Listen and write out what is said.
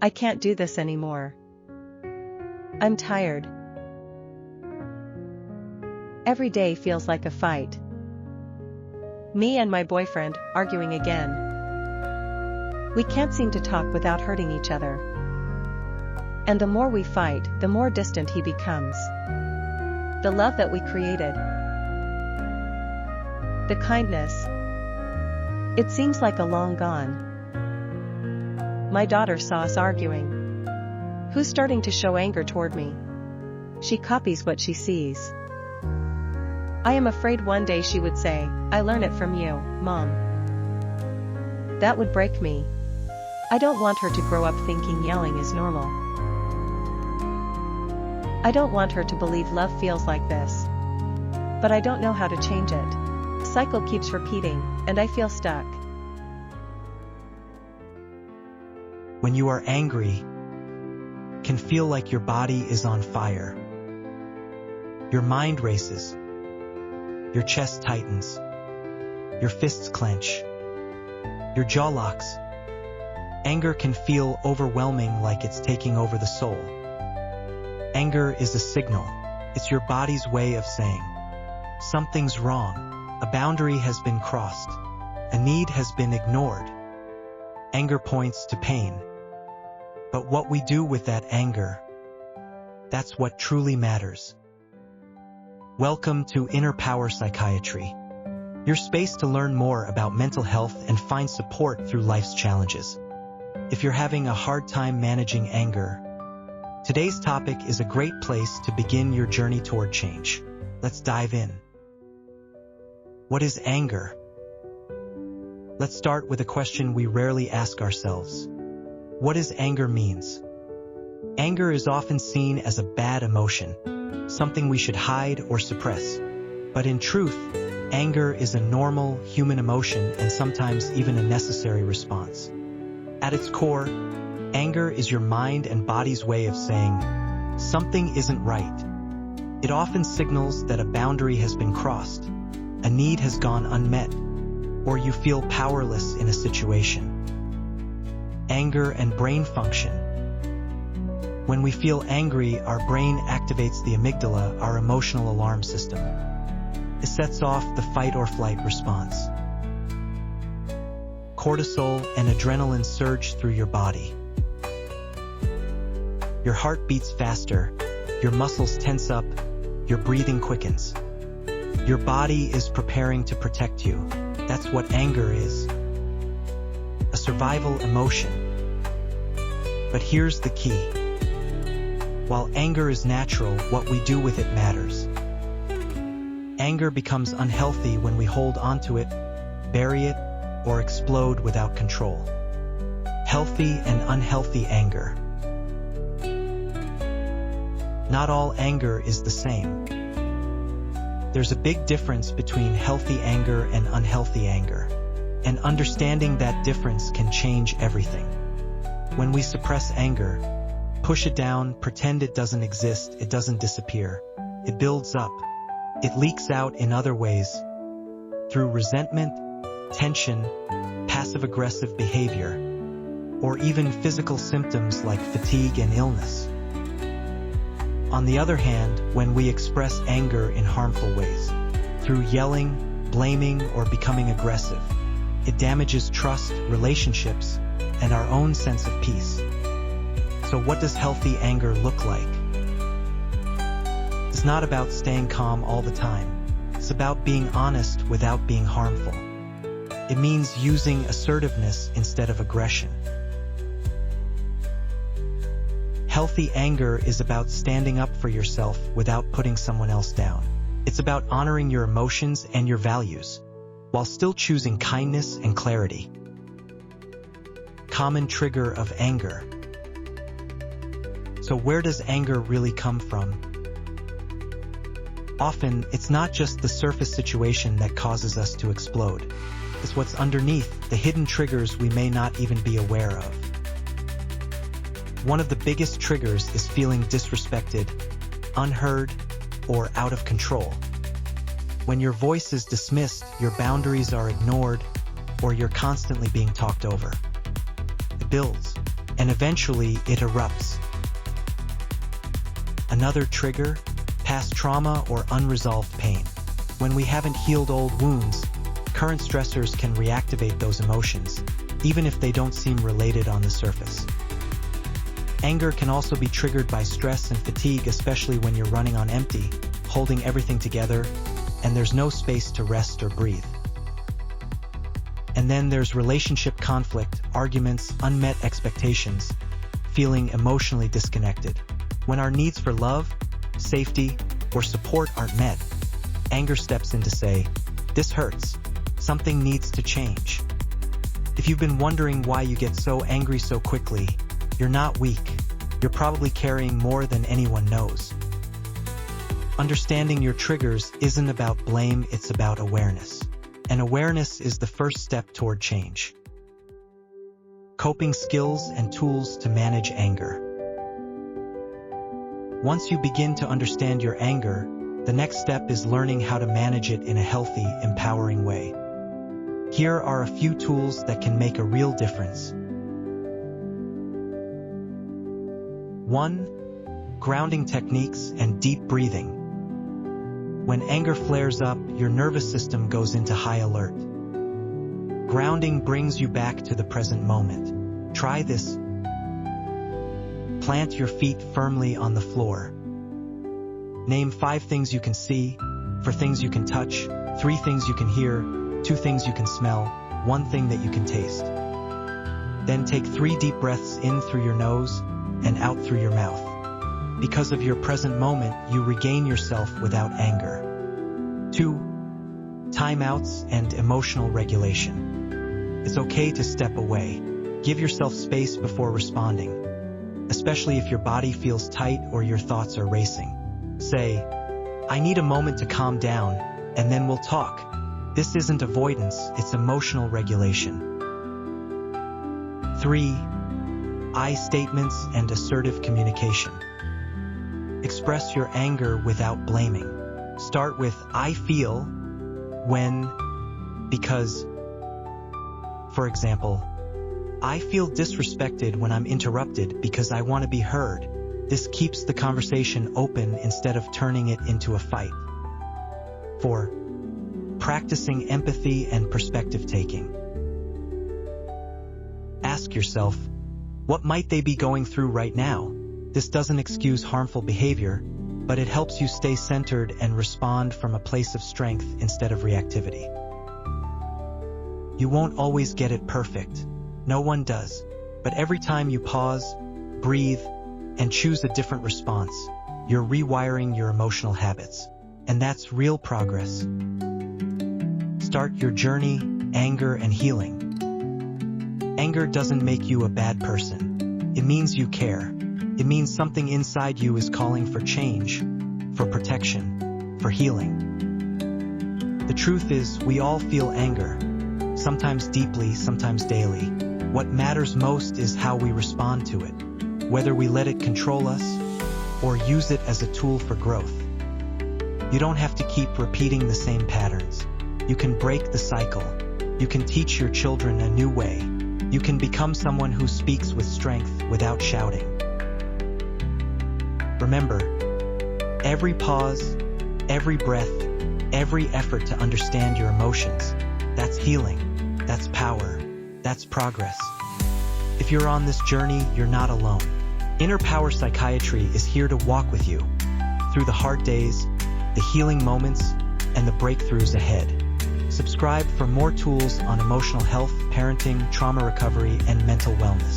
I can't do this anymore. I'm tired. Every day feels like a fight. Me and my boyfriend, arguing again. We can't seem to talk without hurting each other. And the more we fight, the more distant he becomes. The love that we created. The kindness. It seems like a long gone. My daughter saw us arguing. Who's starting to show anger toward me? She copies what she sees. I am afraid one day she would say, "I learn it from you, Mom." That would break me. I don't want her to grow up thinking yelling is normal. I don't want her to believe love feels like this. But I don't know how to change it. The cycle keeps repeating, and I feel stuck. When you are angry, can feel like your body is on fire. Your mind races. Your chest tightens. Your fists clench. Your jaw locks. Anger can feel overwhelming, like it's taking over the soul. Anger is a signal. It's your body's way of saying, something's wrong. A boundary has been crossed. A need has been ignored. Anger points to pain. But what we do with that anger, that's what truly matters. Welcome to Inner Power Psychiatry, your space to learn more about mental health and find support through life's challenges. If you're having a hard time managing anger, today's topic is a great place to begin your journey toward change. Let's dive in. What is anger? Let's start with a question we rarely ask ourselves. What does anger means? Anger is often seen as a bad emotion, something we should hide or suppress. But in truth, anger is a normal human emotion and sometimes even a necessary response. At its core, anger is your mind and body's way of saying, something isn't right. It often signals that a boundary has been crossed, a need has gone unmet, or you feel powerless in a situation. Anger and brain function. When we feel angry, our brain activates the amygdala, our emotional alarm system. It sets off the fight or flight response. Cortisol and adrenaline surge through your body. Your heart beats faster, your muscles tense up, your breathing quickens. Your body is preparing to protect you. That's what anger is. A survival emotion. But here's the key. While anger is natural, what we do with it matters. Anger becomes unhealthy when we hold onto it, bury it, or explode without control. Healthy and unhealthy anger. Not all anger is the same. There's a big difference between healthy anger and unhealthy anger, and understanding that difference can change everything. When we suppress anger, push it down, pretend it doesn't exist, it doesn't disappear. It builds up. It leaks out in other ways, through resentment, tension, passive-aggressive behavior, or even physical symptoms like fatigue and illness. On the other hand, when we express anger in harmful ways, through yelling, blaming, or becoming aggressive, it damages trust, relationships, and our own sense of peace. So what does healthy anger look like? It's not about staying calm all the time. It's about being honest without being harmful. It means using assertiveness instead of aggression. Healthy anger is about standing up for yourself without putting someone else down. It's about honoring your emotions and your values, while still choosing kindness and clarity. Common trigger of anger. So where does anger really come from? Often, it's not just the surface situation that causes us to explode. It's what's underneath, the hidden triggers we may not even be aware of. One of the biggest triggers is feeling disrespected, unheard, or out of control. When your voice is dismissed, your boundaries are ignored, or you're constantly being talked over. It builds. and eventually it erupts. Another trigger? Past trauma or unresolved pain. When we haven't healed old wounds, current stressors can reactivate those emotions, even if they don't seem related on the surface. Anger can also be triggered by stress and fatigue, especially when you're running on empty, holding everything together, and there's no space to rest or breathe. And then there's relationship conflict, arguments, unmet expectations, feeling emotionally disconnected. When our needs for love, safety, or support aren't met, anger steps in to say, "This hurts. Something needs to change." If you've been wondering why you get so angry so quickly, you're not weak. You're probably carrying more than anyone knows. Understanding your triggers isn't about blame, it's about awareness. And awareness is the first step toward change. Coping skills and tools to manage anger. Once you begin to understand your anger, the next step is learning how to manage it in a healthy, empowering way. Here are a few tools that can make a real difference. 1. Grounding techniques and deep breathing. When anger flares up, your nervous system goes into high alert. Grounding brings you back to the present moment. Try this. Plant your feet firmly on the floor. Name 5 things you can see, 4 things you can touch, 3 things you can hear, 2 things you can smell, 1 thing that you can taste. Then take 3 deep breaths in through your nose and out through your mouth. Because of your present moment, you regain yourself without anger. 2. Timeouts and emotional regulation. It's okay to step away. Give yourself space before responding, especially if your body feels tight or your thoughts are racing. Say, "I need a moment to calm down, and then we'll talk." This isn't avoidance, it's emotional regulation. 3. I statements and assertive communication. Express your anger without blaming. Start with "I feel," when, because. For example, "I feel disrespected when I'm interrupted because I want to be heard." This keeps the conversation open instead of turning it into a fight. 4. Practicing empathy and perspective taking. Ask yourself, what might they be going through right now? This doesn't excuse harmful behavior, but it helps you stay centered and respond from a place of strength instead of reactivity. You won't always get it perfect. No one does. But every time you pause, breathe, and choose a different response, you're rewiring your emotional habits. And that's real progress. Start your journey, anger and healing. Anger doesn't make you a bad person. It means you care. It means something inside you is calling for change, for protection, for healing. The truth is, we all feel anger, sometimes deeply, sometimes daily. What matters most is how we respond to it, whether we let it control us or use it as a tool for growth. You don't have to keep repeating the same patterns. You can break the cycle. You can teach your children a new way. You can become someone who speaks with strength without shouting. Remember, every pause, every breath, every effort to understand your emotions, that's healing, that's power, that's progress. If you're on this journey, you're not alone. Inner Power Psychiatry is here to walk with you through the hard days, the healing moments, and the breakthroughs ahead. Subscribe for more tools on emotional health, parenting, trauma recovery, and mental wellness.